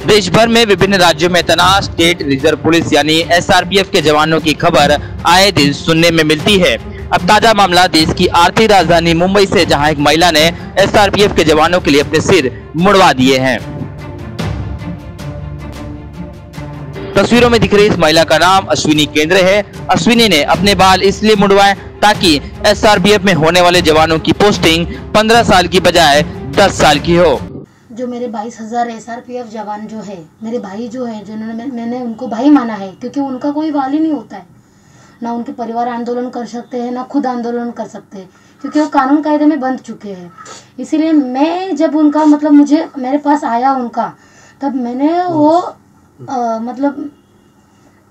देश भर में विभिन्न राज्यों में तैनात स्टेट रिजर्व पुलिस यानी एसआरपीएफ के जवानों की खबर आए दिन सुनने में मिलती है। अब ताजा मामला देश की आर्थिक राजधानी मुंबई से, जहां एक महिला ने एसआरपीएफ के जवानों के लिए अपने सिर मुड़वा दिए हैं। तस्वीरों में दिख रही इस महिला का नाम अश्विनी केंद्र है। अश्विनी ने अपने बाल इसलिए मुड़वाए ताकि एसआरपीएफ में होने वाले जवानों की पोस्टिंग 15 साल की बजाय 10 साल की हो। जो मेरे 22,000 एसआरपीएफ जवान जो है, मेरे भाई जो है, जिन्होंने मैंने उनको भाई माना है, क्योंकि उनका कोई वाल ही नहीं होता है। ना उनके परिवार आंदोलन कर सकते हैं, ना खुद आंदोलन कर सकते हैं, क्योंकि वो कानून कायदे में बंध चुके हैं। इसीलिए मैं जब उनका मुझे मेरे पास आया उनका, तब मैंने वो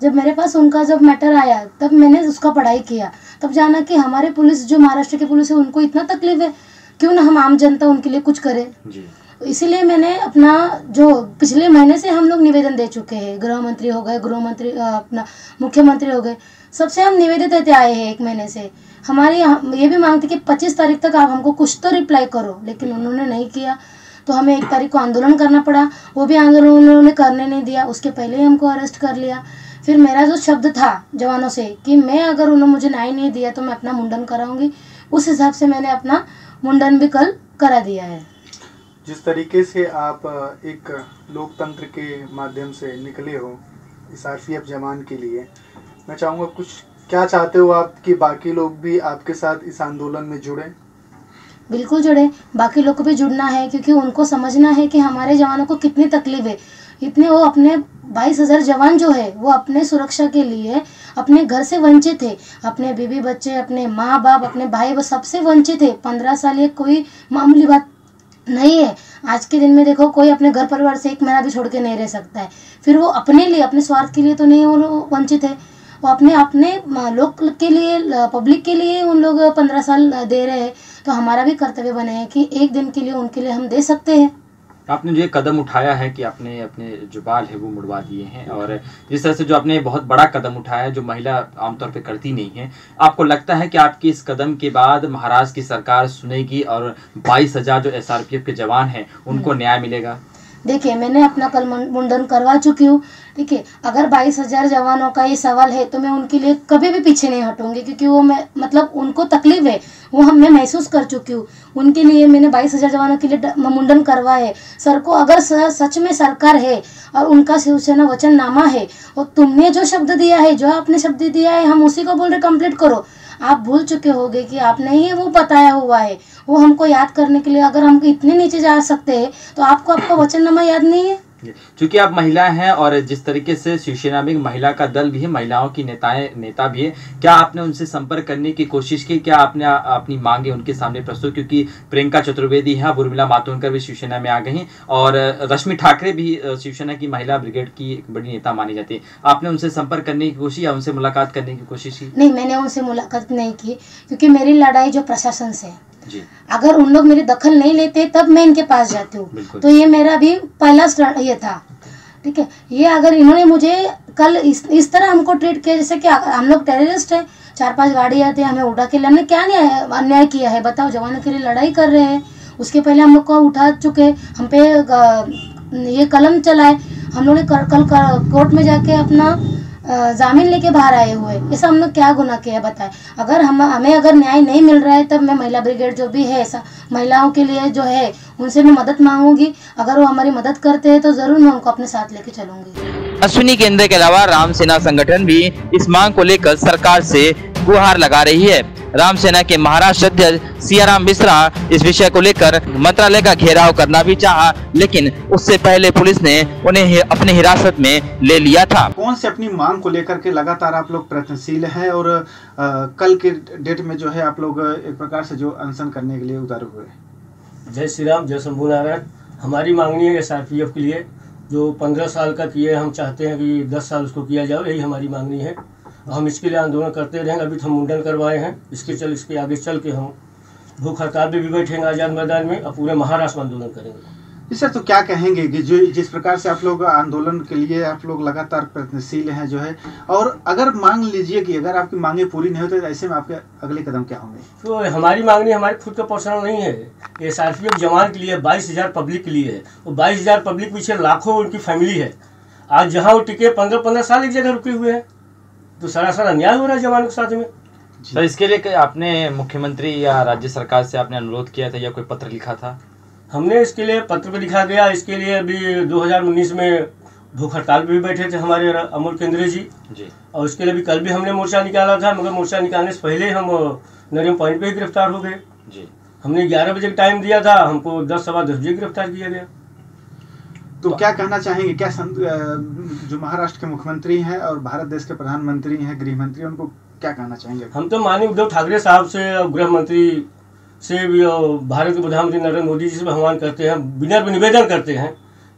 जब मेरे पास उनका जब मैटर आया, तब मैंने उसका पढ़ाई किया। तब जाना कि हमारे पुलिस, जो महाराष्ट्र की पुलिस है, उनको इतना तकलीफ है, क्यों ना हम आम जनता उनके लिए कुछ करें। इसीलिए मैंने अपना, जो पिछले महीने से हम लोग निवेदन दे चुके हैं, गृह मंत्री हो गए, अपना मुख्यमंत्री हो गए, सबसे हम निवेदन देते आए हैं 1 महीने से। हमारी ये भी मांग थी कि 25 तारीख तक आप हमको कुछ तो रिप्लाई करो, लेकिन उन्होंने नहीं किया। तो हमें 1 तारीख को आंदोलन करना पड़ा। वो भी आंदोलन उन्होंने करने नहीं दिया, उसके पहले ही हमको अरेस्ट कर लिया। फिर मेरा जो शब्द था जवानों से कि मैं अगर उन्होंने मुझे न्याय नहीं दिया तो मैं अपना मुंडन कराऊंगी, उस हिसाब से मैंने अपना मुंडन भी कल करा दिया है। जिस तरीके से आप एक लोकतंत्र के माध्यम से निकले हो एसआरपीएफ जवान के लिए, मैं चाहूँगा कुछ क्या चाहते हो आप कि बाकी लोग भी आपके साथ इस आंदोलन में जुड़ें? बिल्कुल जुड़े, बाकी लोग को भी जुड़ना है, क्योंकि उनको समझना है कि हमारे जवानों को कितनी तकलीफ है। इतने वो अपने 22,000 जवान जो है, वो अपने सुरक्षा के लिए अपने घर से वंचित है, अपने बीवी बच्चे, अपने माँ बाप, अपने भाई, वो सबसे वंचित है। 15 साल ये कोई मामूली बात नहीं है। आज के दिन में देखो, कोई अपने घर परिवार से 1 महीना भी छोड़ के नहीं रह सकता है। फिर वो अपने लिए, अपने स्वार्थ के लिए तो नहीं वो वंचित है, वो अपने लोग के लिए, पब्लिक के लिए उन लोग 15 साल दे रहे हैं। तो हमारा भी कर्तव्य बने हैं कि एक दिन के लिए उनके लिए हम दे सकते हैं। आपने जो ये कदम उठाया है कि आपने अपने जो बाल है वो मुड़वा दिए हैं, और जिस तरह से जो आपने बहुत बड़ा कदम उठाया है जो महिला आमतौर पे करती नहीं है, आपको लगता है कि आपके इस कदम के बाद महाराष्ट्र की सरकार सुनेगी और 22,000 जो एसआरपीएफ के जवान हैं उनको न्याय मिलेगा? देखिए, मैंने अपना कल मुंडन करवा चुकी हूँ। ठीक है, अगर 22,000 जवानों का ये सवाल है तो मैं उनके लिए कभी भी पीछे नहीं हटूंगी, क्योंकि वो मैं उनको तकलीफ है, वो मैं महसूस कर चुकी हूँ। उनके लिए मैंने 22,000 जवानों के लिए मुंडन करवा है। सर को अगर सच में सरकार है और उनका शिवसेना वचननामा है, और तुमने जो शब्द दिया है, जो आपने शब्द दिया है, हम उसी को बोल रहे कंप्लीट करो। आप भूल चुके होंगे कि आपने ही वो बताया हुआ है, वो हमको याद करने के लिए। अगर हम इतने नीचे जा सकते हैं तो आपको आपका वचननामा याद नहीं है? क्योंकि आप महिला हैं और जिस तरीके से शिवसेना में महिला का दल भी है, महिलाओं की नेता भी है, क्या आपने उनसे संपर्क करने की कोशिश की? क्या आपने अपनी मांगे उनके सामने प्रस्तुत? क्योंकि प्रियंका चतुर्वेदी है, उर्मिला मातोंडकर भी शिवसेना में आ गई हैं, और रश्मि ठाकरे भी शिवसेना की महिला ब्रिगेड की एक बड़ी नेता मानी जाती है। आपने उनसे संपर्क करने की कोशिश या उनसे मुलाकात करने की कोशिश की? नहीं, मैंने उनसे मुलाकात नहीं की, क्योंकि मेरी लड़ाई जो प्रशासन से है। अगर उन लोग मेरी दखल नहीं लेते तब मैं इनके पास जाती हूँ। तो ये मेरा भी पहला ये था। ठीक है, ये अगर इन्होंने मुझे कल इस तरह हमको ट्रीट किया जैसे कि हम लोग टेररिस्ट है, 4-5 गाड़ी आते हैं, हमें उठा के, हमने क्या अन्याय किया है बताओ? जवानों के लिए लड़ाई कर रहे हैं, उसके पहले हम लोग को उठा चुके, हम पे ये कलम चलाए, हम लोग ने कल कोर्ट में जाके अपना जामीन लेके बाहर आए हुए। ऐसा हम लोग क्या गुनाह किया बताए? अगर हमें अगर न्याय नहीं मिल रहा है, तब मैं महिला ब्रिगेड जो भी है, ऐसा महिलाओं के लिए जो है, उनसे मैं मदद मांगूंगी। अगर वो हमारी मदद करते हैं तो जरूर मैं उनको अपने साथ लेके चलूंगी। अश्विनी केंद्र के अलावा राम सेना संगठन भी इस मांग को लेकर सरकार से गुहार लगा रही है। राम सेना के महाराष्ट्र अध्यक्ष सियाराम मिश्रा इस विषय को लेकर मंत्रालय का घेराव करना भी चाहा, लेकिन उससे पहले पुलिस ने उन्हें अपने हिरासत में ले लिया था। कौन से अपनी मांग को लेकर के लगातार आप लोग प्रयत्नशील हैं, और कल के डेट में जो है आप लोग एक प्रकार से जो अनशन करने के लिए उतारे हुए? जय श्री राम, जय शंभू नारायण। हमारी मांगनी है एसआरपीएफ के लिए, जो 15 साल का किए, हम चाहते हैं कि 10 साल उसको किया जाए, यही हमारी मांगनी है। हम इसके लिए आंदोलन करते रहेंगे। अभी तो हम मुंडन करवाए हैं, इसके आगे चल के हम भूख हड़ताल पे भी बैठेंगे आज़ाद मैदान में, और पूरे महाराष्ट्र में आंदोलन करेंगे। जी सर, तो क्या कहेंगे कि जो जिस प्रकार से आप लोग आंदोलन के लिए आप लोग लगातार प्रयत्नशील हैं जो है, और अगर मान लीजिए कि अगर आपकी मांगे पूरी नहीं होती तो ऐसे में आपके अगले कदम क्या होंगे? तो हमारी मांगनी हमारी खुद का पर्सनल नहीं है, ये SRPF जवान के लिए 22,000 पब्लिक के लिए है। वो 22,000 पब्लिक पीछे लाखों उनकी फैमिली है। आज जहाँ वो टिके 15-15 साल एक जगह रुके हुए हैं, तो सरासर अन्याय हो रहा है जवानों के साथ में। तो इसके लिए आपने मुख्यमंत्री या राज्य सरकार से आपने अनुरोध किया था या कोई पत्र लिखा था? हमने इसके लिए पत्र भी लिखा गया। इसके लिए अभी 2019 में भूख हड़ताल पे भी बैठे थे हमारे अमोल केंद्रे जी, और उसके लिए भी कल भी हमने मोर्चा निकाला था, मगर मोर्चा निकालने से पहले हम नरीम पॉइंट पे ही गिरफ्तार हो गए। हमने 11 बजे का टाइम दिया था, हमको 10 सवा 10 बजे गिरफ्तार किया गया। तो क्या कहना चाहेंगे, क्या जो महाराष्ट्र के मुख्यमंत्री हैं और भारत देश के प्रधानमंत्री हैं, गृह मंत्री, उनको क्या कहना चाहेंगे? हम तो माननीय उद्धव ठाकरे साहब से और गृह मंत्री से भी और भारत के प्रधानमंत्री नरेंद्र मोदी जी से भी आह्वान करते हैं, विनम्र निवेदन करते हैं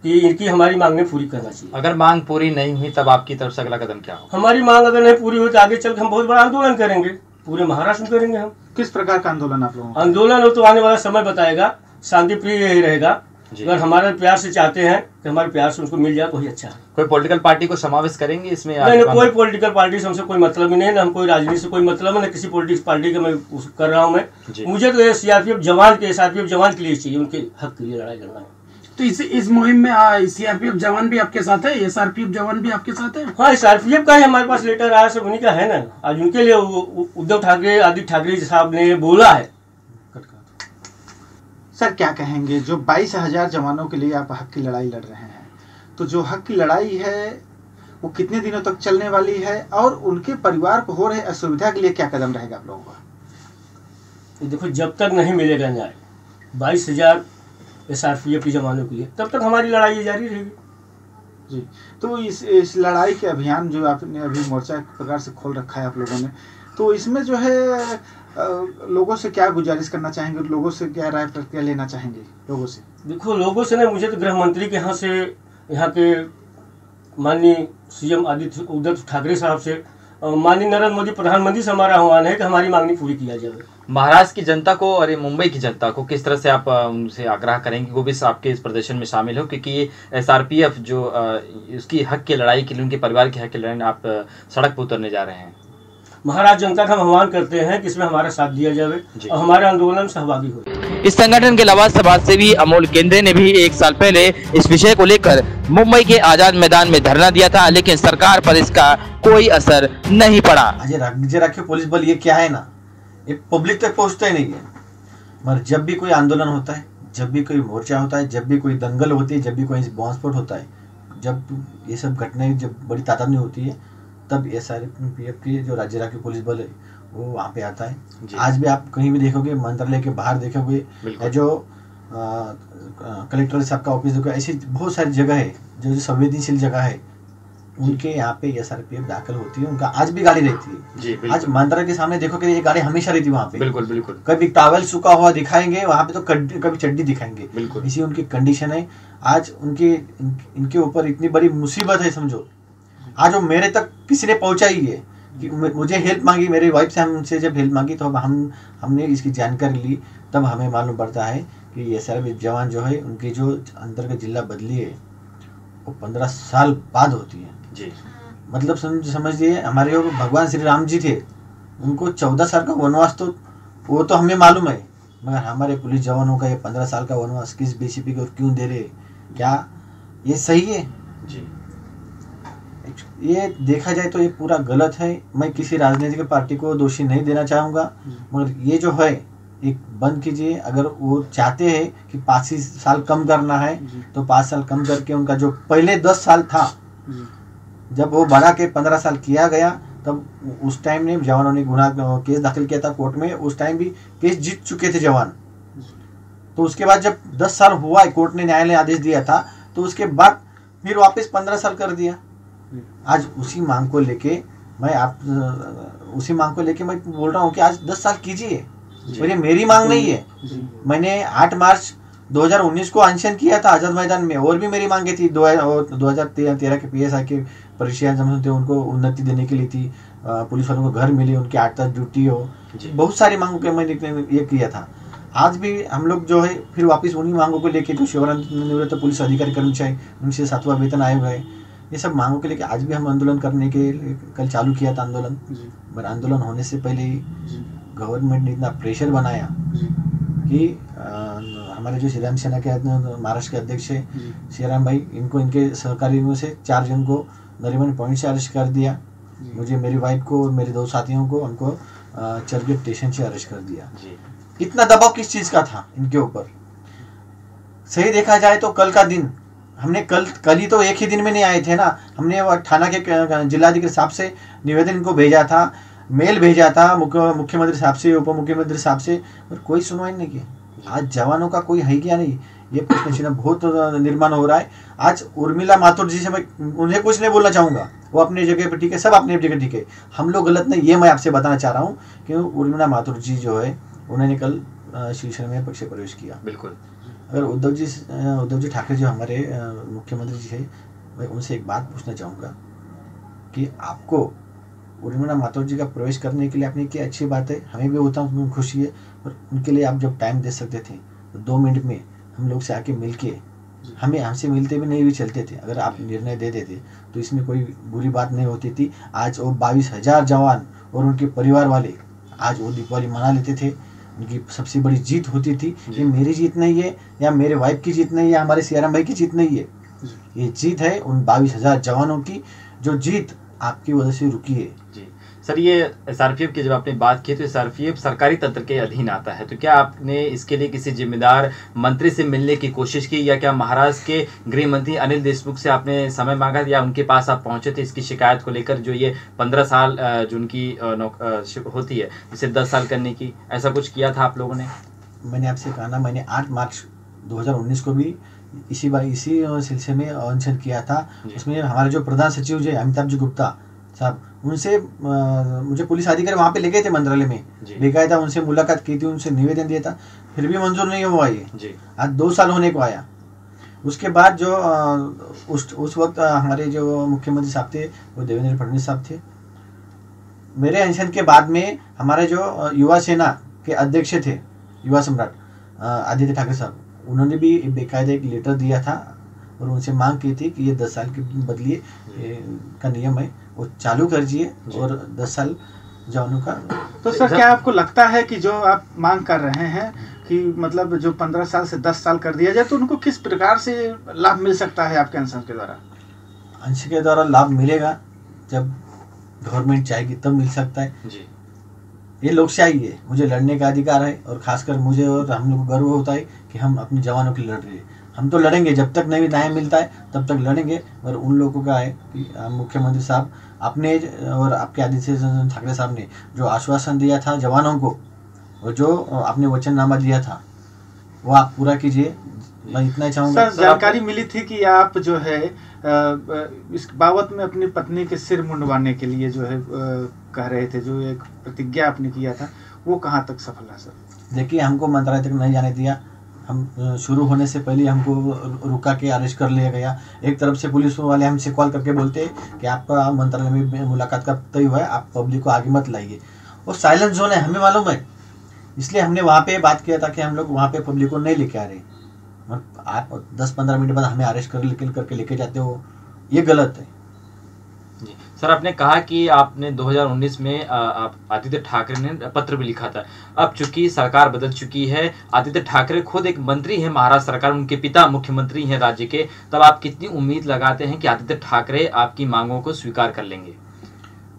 कि इनकी हमारी मांग पूरी करना चाहिए। अगर मांग पूरी नहीं हुई तब आपकी तरफ से अगला कदम क्या होगा? हमारी मांग अगर नहीं पूरी हुई तो आगे चलकर हम बहुत बड़ा आंदोलन करेंगे, पूरे महाराष्ट्र में करेंगे। हम किस प्रकार का आंदोलन आप लोगों? आंदोलन हो तो आने वाला समय बताएगा, शांतिप्रिय ही रहेगा। अगर हमारे प्यार से चाहते हैं कि हमारे प्यार से उनको मिल जाए तो ही अच्छा है। कोई पॉलिटिकल पार्टी को समावेश करेंगे इसमें? नहीं, कोई पॉलिटिकल पार्टी से हमसे कोई मतलब ही नहीं, ना हम कोई राजनीति से कोई मतलब है, ना किसी पॉलिटिक्स पार्टी का मैं कर रहा हूँ। मैं मुझे तो SRPF जवान के लिए चाहिए, उनके हक के लिए लड़ाई करना है। तो इस मुहिम में CRPF जवान भी आपके साथ है? SRPF जवान भी आपके साथ है? हाँ, SRPF का ही हमारे पास लेटर आया, सब उन्हीं का है ना। आज उनके लिए उद्धव ठाकरे आदित्य ठाकरे साहब ने बोला है। सर, क्या कहेंगे, जो 22,000 जवानों के लिए आप हक की लड़ाई लड़ रहे हैं, तो जो हक की लड़ाई है वो कितने दिनों तक चलने वाली है, और उनके परिवार को हो रहे असुविधा के लिए क्या कदम रहेगा आप लोगों का? देखो, जब तक नहीं मिलेगा न्याय 22,000 SRPF के जवानों के लिए, तब तक हमारी लड़ाई जारी रहेगी। जी, तो इस लड़ाई के अभियान जो आपने अभी मोर्चा प्रकार से खोल रखा है आप लोगों ने, तो इसमें जो है लोगों से क्या गुजारिश करना चाहेंगे, लोगों से क्या राय प्रतिक्रिया लेना चाहेंगे लोगों से? देखो, लोगों से ना, मुझे तो गृह मंत्री के यहाँ के माननीय CM आदित्य उद्धव ठाकरे साहब से, माननीय नरेंद्र मोदी प्रधानमंत्री से हमारा आह्वान है कि हमारी मांगनी पूरी किया जाए। महाराष्ट्र की जनता को और मुंबई की जनता को किस तरह से आप उनसे आग्रह करेंगे वो भी आपके इस प्रदर्शन में शामिल हो, क्योंकि ये SRPF जो उसकी हक की लड़ाई के लिए, उनके परिवार की हक की लड़ाई आप सड़क पर उतरने जा रहे हैं? महाराष्ट्र जनता का हम आह्वान करते हैं कि इसमें हमारा साथ दिया जाए और हमारे आंदोलन में सहभागी हो। इस संगठन के अलावा समाजसेवी अमोल केंद्रे ने भी 1 साल पहले इस विषय को लेकर मुंबई के आजाद मैदान में धरना दिया था, लेकिन सरकार पर इसका कोई असर नहीं पड़ा। राज्य राखीव पुलिस बल ये क्या है ना, ये पब्लिक तक पहुंचता ही नहीं है। मगर जब भी कोई आंदोलन होता है, जब भी कोई मोर्चा होता है, जब भी कोई दंगल होती है, जब भी कोई बॉम्ब स्फोट होता है, जब ये सब घटनाएं जब बड़ी तादाद में होती है, तब SRPF की जो राज्य राखीव पुलिस बल है वो वहाँ पे आता है। आज भी आप कहीं भी देखोगे, मंत्रालय के बाहर देखोगे, जो कलेक्टर साहब का ऑफिस देखोगे, ऐसी बहुत सारी जगह है जो संवेदनशील जगह है, उनके यहाँ पे SRPF दाखिल होती है। उनका आज भी गाड़ी रहती है। आज मंत्रालय के सामने देखोगे ये गाड़ी हमेशा रहती है वहाँ पे। बिल्कुल बिल्कुल। कभी टॉवल सूखा हुआ दिखाएंगे वहाँ पे, तो कभी चड्डी दिखाएंगे। बिल्कुल इसी उनकी कंडीशन है। आज इनके ऊपर इतनी बड़ी मुसीबत है, समझो। आज वो मेरे तक किसी ने पहुंचाई है कि मुझे हेल्प मांगी, मेरी वाइफ से हमसे जब हेल्प मांगी तो हमने इसकी जानकारी ली, तब हमें मालूम पड़ता है कि SRPF जवान जो है उनकी जो अंतर्गत जिला बदली है वो 15 साल बाद होती है। जी, मतलब समझिए, हमारे जो भगवान श्री राम जी थे, उनको 14 साल का वनवास तो वो तो हमें मालूम है, मगर हमारे पुलिस जवानों का ये 15 साल का वनवास किस BCP को क्यों दे रहे? क्या ये सही है? जी, ये देखा जाए तो ये पूरा गलत है। मैं किसी राजनीतिक पार्टी को दोषी नहीं देना चाहूँगा, मगर ये जो है एक बंद कीजिए। अगर वो चाहते हैं कि 5 साल कम करना है तो 5 साल कम करके उनका जो पहले 10 साल था, जब वो बढ़ा के 15 साल किया गया, तब उस टाइम ने जवानों ने केस दाखिल किया था कोर्ट में। उस टाइम भी केस जीत चुके थे जवान। तो उसके बाद जब 10 साल हुआ, कोर्ट ने न्यायालय आदेश दिया था, तो उसके बाद फिर वापस 15 साल कर दिया। आज उसी मांग को लेके मैं बोल रहा हूँ कि आज 10 साल कीजिए, और ये मेरी मांग नहीं है। मैंने 8 मार्च 2019 को अनशन किया था आजाद मैदान में, और भी मेरी मांगे थी। 2013 के PSI के परीक्षा थे, उनको उन्नति देने के लिए थी, पुलिस वालों को घर मिले, उनके 8 तक ड्यूटी हो, बहुत सारी मांगों के मैंने ये किया था। आज भी हम लोग जो है फिर वापस उन्हीं मांगों को लेके, जो सेवानिवृत्त पुलिस अधिकारी कर्मचारी उनसे 7वां वेतन आयोग है, ये सब मांगों के लेके आज भी हम आंदोलन करने के कल चालू किया था आंदोलन। पर आंदोलन होने से पहले ही गवर्नमेंट ने इतना प्रेशर बनाया कि हमारे जो श्रीराम सेना के महाराष्ट्र के अध्यक्ष है श्रीराम भाई, इनको इनके सहकारियों से 4 जन को नरीमन पॉइंट से अरेस्ट कर दिया। मुझे, मेरी वाइफ को और मेरे 2 साथियों को हमको चर्चगेट स्टेशन से अरेस्ट कर दिया। इतना दबाव किस चीज़ का था इनके ऊपर? सही देखा जाए तो कल का दिन हमने कल ही तो एक ही दिन में नहीं आए थे ना, हमने थाना के जिलाधिकारी साहब से निवेदन इनको भेजा था, मेल भेजा था मुख्यमंत्री साहब से, उप मुख्यमंत्री साहब से, और कोई सुनवाई नहीं की। आज जवानों का कोई है क्या नहीं, ये प्रश्न चिन्ह बहुत निर्माण हो रहा है। आज उर्मिला माथुर जी से मैं उन्हें कुछ नहीं बोलना चाहूँगा, वो अपनी जगह पर ठीक है, सब अपनी जगह ठीक है, हम लोग गलत नहीं, ये मैं आपसे बताना चाह रहा हूँ कि उर्मिला माथुर जी जो है उन्होंने कल शिवसेना में पक्ष प्रवेश किया। बिल्कुल। अगर उद्धव जी ठाकरे जो हमारे मुख्यमंत्री जी है, मैं उनसे एक बात पूछना चाहूँगा कि आपको उर्मिला माथुर जी का प्रवेश करने के लिए आपने क्या अच्छी बात है, हमें भी होता हूँ खुशी है, पर उनके लिए आप जब टाइम दे सकते थे तो 2 मिनट में हम लोग से आके मिल के, हमसे मिलते भी नहीं भी चलते थे, अगर आप निर्णय दे देते तो इसमें कोई बुरी बात नहीं होती थी। आज वो 22,000 जवान और उनके परिवार वाले आज वो दीपावली मना लेते थे, उनकी सबसे बड़ी जीत होती थी। ये मेरी जीत नहीं है या मेरे वाइफ की जीत नहीं है या हमारे सियाराम भाई की जीत नहीं है, ये जीत है उन 22,000 जवानों की, जो जीत आपकी वजह से रुकी है। जी सर, ये एसआरपीएफ की जब आपने बात की तो एसआरपीएफ सरकारी तंत्र के अधीन आता है, तो क्या आपने इसके लिए किसी जिम्मेदार मंत्री से मिलने की कोशिश की, या क्या महाराष्ट्र के गृह मंत्री अनिल देशमुख से आपने समय मांगा या उनके पास आप पहुंचे थे इसकी शिकायत को लेकर, जो ये 15 साल जो उनकी होती है जिसे 10 साल करने की, ऐसा कुछ किया था आप लोगों ने? मैंने आपसे कहा ना, मैंने 8 मार्च 2019 को भी इसी सिलसिले में अनशन किया था। उसमें हमारे जो प्रधान सचिव जो अमिताभ जी गुप्ता साहब, उनसे मुझे पुलिस अधिकारी वहाँ पे ले गए थे मंत्रालय में, ले गया था, उनसे मुलाकात की थी, उनसे निवेदन दिया था, फिर भी मंजूर नहीं हुआ ये। आज 2 साल होने को आया। उसके बाद जो उस वक्त हमारे जो मुख्यमंत्री साहब थे वो देवेंद्र फडणवीस साहब थे। मेरे अनशन के बाद में हमारे जो युवा सेना के अध्यक्ष थे, युवा सम्राट आदित्य ठाकरे साहब, उन्होंने भी बेकायदा एक लेटर दिया था और उनसे मांग की थी कि ये 10 साल के बदलिए का नियम है वो चालू कर दीजिए और 10 साल जवानों का। तो सर, क्या आपको लगता है कि जो आप मांग कर रहे हैं कि मतलब जो 15 साल से 10 साल कर दिया जाए, तो उनको किस प्रकार से लाभ मिल सकता है आपके अंश के द्वारा? अंश के द्वारा लाभ मिलेगा जब गवर्नमेंट चाहेगी तब मिल सकता है जी। ये लोकशाही है, मुझे लड़ने का अधिकार है, और खासकर मुझे और हम लोग को गर्व होता है कि हम अपने जवानों के लिए लड़ रहे हैं। हम तो लड़ेंगे जब तक नहीं न्याय मिलता है तब तक लड़ेंगे। और उन लोगों का है कि मुख्यमंत्री साहब अपने और आपके आदित्य ठाकरे साहब ने जो आश्वासन दिया था जवानों को और जो आपने वचननामा दिया था वो आप पूरा कीजिए। मैं इतना चाहूँगा। सर, जानकारी मिली थी कि आप जो है इस बाबत में अपनी पत्नी के सिर मुंडवाने के लिए जो है कह रहे थे, जो एक प्रतिज्ञा आपने किया था, वो कहाँ तक सफल है? सर देखिए, हमको मंत्रालय तक नहीं जाने दिया। हम शुरू होने से पहले हमको रुका के अरेस्ट कर लिया गया। एक तरफ से पुलिस वाले हमसे कॉल करके बोलते कि आपका मंत्रालय में मुलाकात का तय हुआ है, आप पब्लिक को आगे मत लाइए। और साइलेंट जोन है, हमें मालूम है, इसलिए हमने वहाँ पे बात किया था कि हम लोग वहाँ पे पब्लिक को नहीं लेके आ रहे। आप 10-15 मिनट बाद हमें अरेस्ट करके लेके जाते हो, ये गलत है जी। सर, आपने कहा कि आपने 2019 में आप आदित्य ठाकरे ने पत्र भी लिखा था। अब चूंकि सरकार बदल चुकी है, आदित्य ठाकरे खुद एक मंत्री है महाराष्ट्र सरकार, उनके पिता मुख्यमंत्री हैं राज्य के, तब आप कितनी उम्मीद लगाते हैं कि आदित्य ठाकरे आपकी मांगों को स्वीकार कर लेंगे?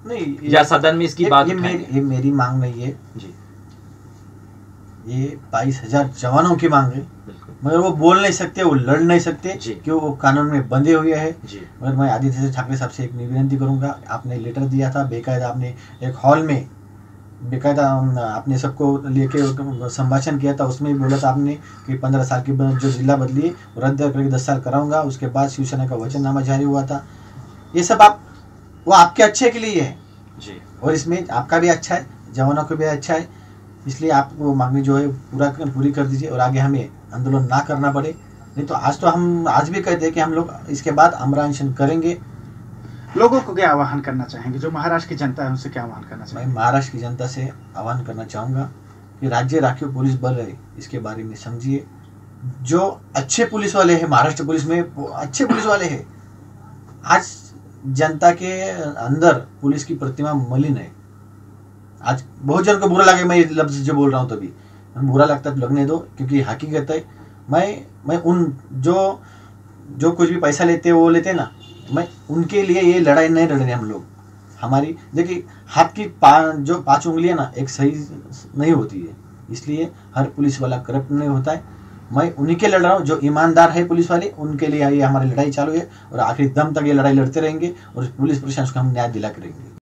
नहीं, या सदन में इसकी बात ये मेरी मांग नहीं है जी, ये 22,000 जवानों की मांग है। मगर वो बोल नहीं सकते, वो लड़ नहीं सकते क्यों, वो कानून में बंधे हुए हैं। मगर मैं आदित्य ठाकरे साहब से एक निवेदन करूंगा। आपने लेटर दिया था, बेकायदा आपने एक हॉल में बेकायदा आपने सबको लेके संभाषण किया था, उसमें भी बोला था आपने कि 15 साल की जो जिला बदली रद्द करके 10 साल कराऊंगा। उसके बाद शिवसेना का वचननामा जारी हुआ था। ये सब वो आपके अच्छे के लिए है जी, और इसमें आपका भी अच्छा है, जवानों को भी अच्छा है। इसलिए आप वो मांगनी जो है पूरी कर दीजिए और आगे हमें आंदोलन ना करना पड़े। नहीं तो हम आज भी कहते हैं कि हम लोग इसके बाद अमरांशन करेंगे। लोगों को क्या आह्वान करना चाहेंगे, जो महाराष्ट्र की जनता है उनसे क्या आह्वान करना चाहेंगे? मैं महाराष्ट्र की जनता से आह्वान करना चाहूँगा कि राज्य राखीव पुलिस बल है, इसके बारे में समझिए। जो अच्छे पुलिस वाले हैं, महाराष्ट्र पुलिस में अच्छे पुलिस वाले हैं, आज जनता के अंदर पुलिस की प्रतिमा मलिन है। आज बहुत जन को बुरा लगे मैं ये लफ्ज जो बोल रहा हूँ, तभी बुरा लगता है तो लगने दो, क्योंकि हकीकत है। मैं उन जो कुछ भी पैसा लेते हैं वो लेते हैं ना, मैं उनके लिए ये लड़ाई नहीं लड़ रहे हम लोग। हमारी देखिए हाथ की जो 5 उंगलियां ना एक सही नहीं होती है, इसलिए हर पुलिस वाला करप्ट नहीं होता है। मैं उन्हीं के लड़ रहा हूँ जो ईमानदार है पुलिस वाले, उनके लिए ये हमारी लड़ाई चालू है और आखिरी दम तक ये लड़ाई लड़ते रहेंगे और पुलिस प्रशासन को हम न्याय दिला करेंगे।